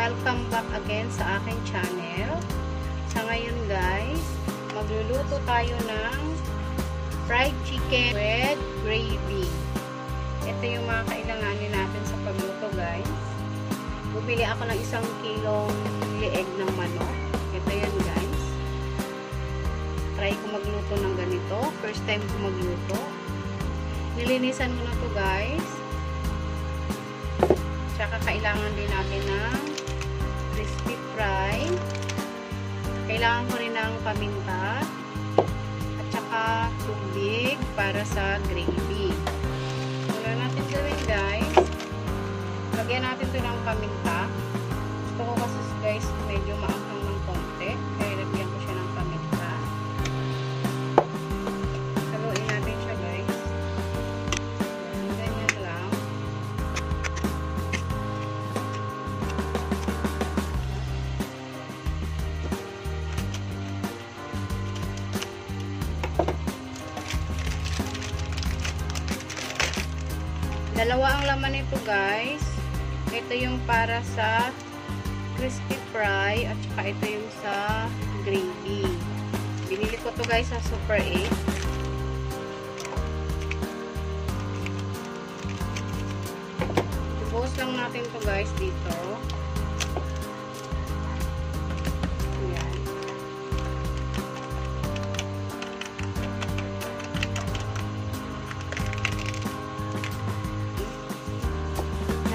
Welcome back again sa aking channel. Sa ngayon guys, magluluto tayo ng fried chicken with gravy. Ito yung mga kailanganin natin sa pagluto guys. Bumili ako ng 1 kilong lieg ng manok. Ito yan guys. Try ko magluto ng ganito. First time ko magluto. Nilinisan mo na to guys. Tsaka kailangan din natin ng crispy fry. Kailangan ko rin ng paminta. At tsaka tubig para sa gravy. Una natin gawin guys. Lagyan natin ito ng paminta. Ito ko kasi guys medyo maanghang ng konti. Kaya lagyan ko siya ng paminta. Haluin natin siya guys. Ganyan lang. Dalawa ang laman nito guys. Ito yung para sa crispy fry at saka ito yung sa gravy. Binili ko to guys sa Super 8. Ibuhos lang natin to guys dito. Ayan.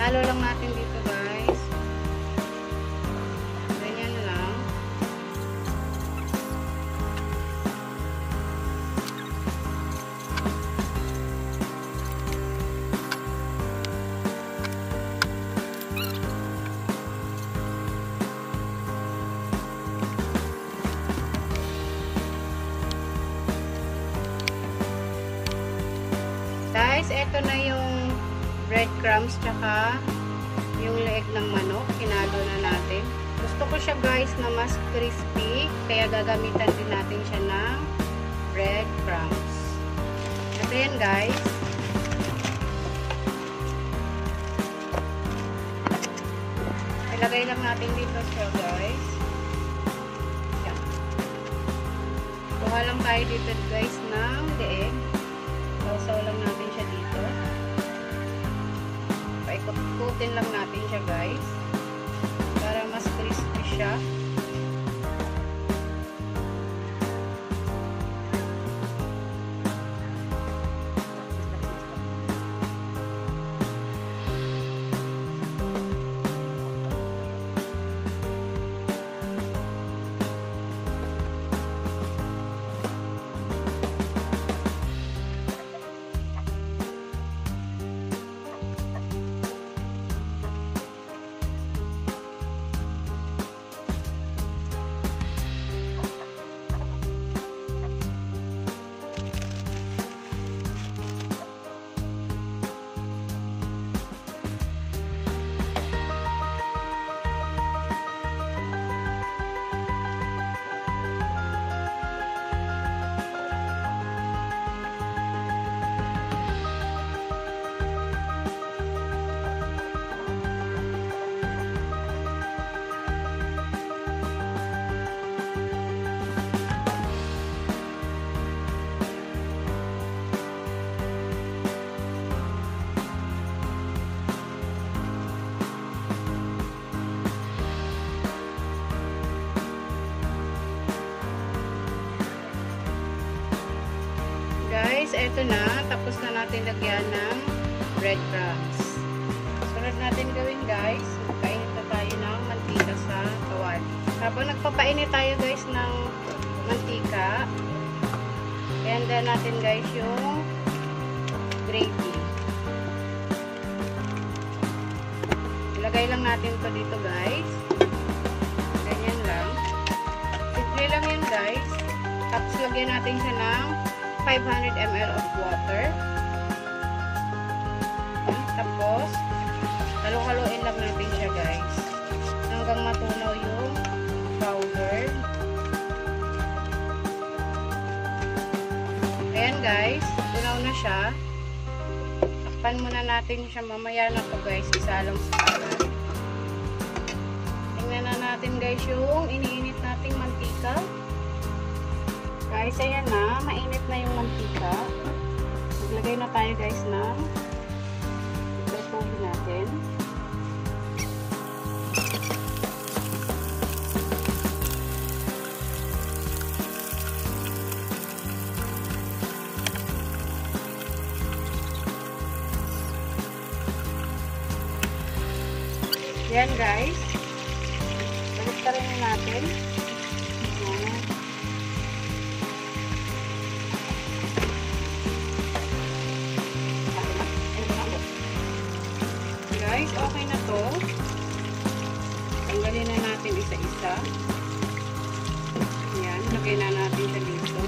Halo lang natin dito guys. Ganyan lang. Guys, eto na yung breadcrumbs tsaka yung leeg ng manok, hinalo na natin. Gusto ko siya guys na mas crispy, kaya gagamitan din natin siya ng breadcrumbs. Ito yan guys. Ilagay lang natin dito siya guys. Yan. Kuha lang tayo dito guys ng leeg. Sausaw lang natin siya dito. Paikot-ikutin lang natin siya guys para mas crispy siya. Guys, eto na. Tapos na natin lagyan ng breadcrumbs. Sunod natin gawin guys, magpainit na tayo ng mantika sa kawali. Habang nagpapainit tayo guys ng mantika, ihanda natin guys yung gravy. Ilagay lang natin to dito guys. Ganyan lang. Simple lang yun guys. Tapos lagyan natin siya ng 500 ml of water. Tapos, halo-haloin lang natin siya guys. Hanggang matunaw yung powder. Ayan guys, tunaw na siya. Takpan muna natin siya mamaya na to guys. Isa lang sa kanan. natin guys yung iniinit nating mantika. Guys, ayan na. Mainit na yung mantika. Maglagay na tayo guys ng lutuin natin. Yan guys. Balik ka rin natin. Guys, okay na to. Tanggalin na natin isa-isa. Yan, lagay na natin siya dito.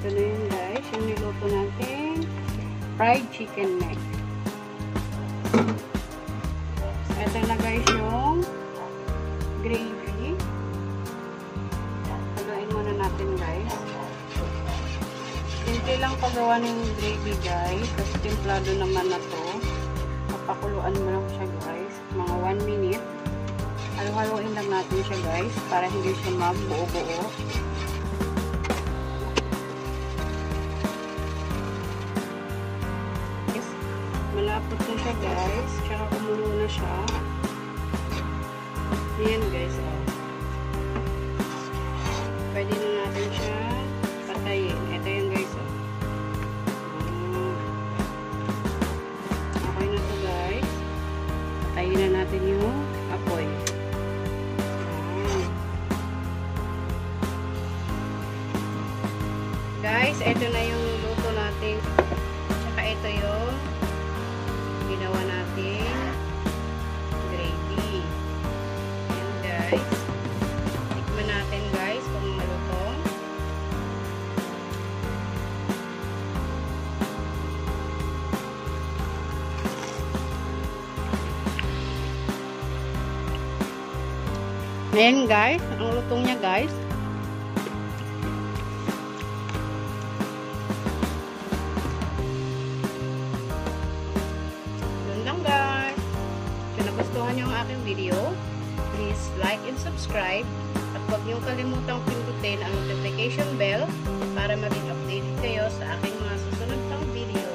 Ito na yun guys, yung niluto natin fried chicken neck. Ito na guys yung gravy. Pagain muna natin guys. Simple lang pagawa ng gravy guys, kasi templado naman na to. Papakuluan mo lang siya guys, mga 1 minute. Halo-haloin lang natin siya guys, para hindi siya mabuo-buo. Malapot na siya guys, tsaka kumulo na siya. Ayan guys, oh. Pwede na natin siya patayin. Ito yun guys, oh. Okay na to guys. Patayin na natin yung apoy. Guys, ito na yung luto natin. Tsaka ito yung ginawa natin gravy. Ayan guys. Tikman natin guys kung malutong. Ayan guys. Ang lutong niya guys. Nagustuhan niyo ang aking video, please like and subscribe at huwag niyong kalimutang pindutin ang notification bell para maging updated kayo sa aking mga susunod pang video.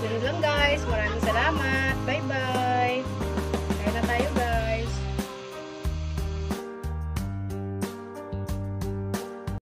Yun lang guys, maraming salamat, bye bye!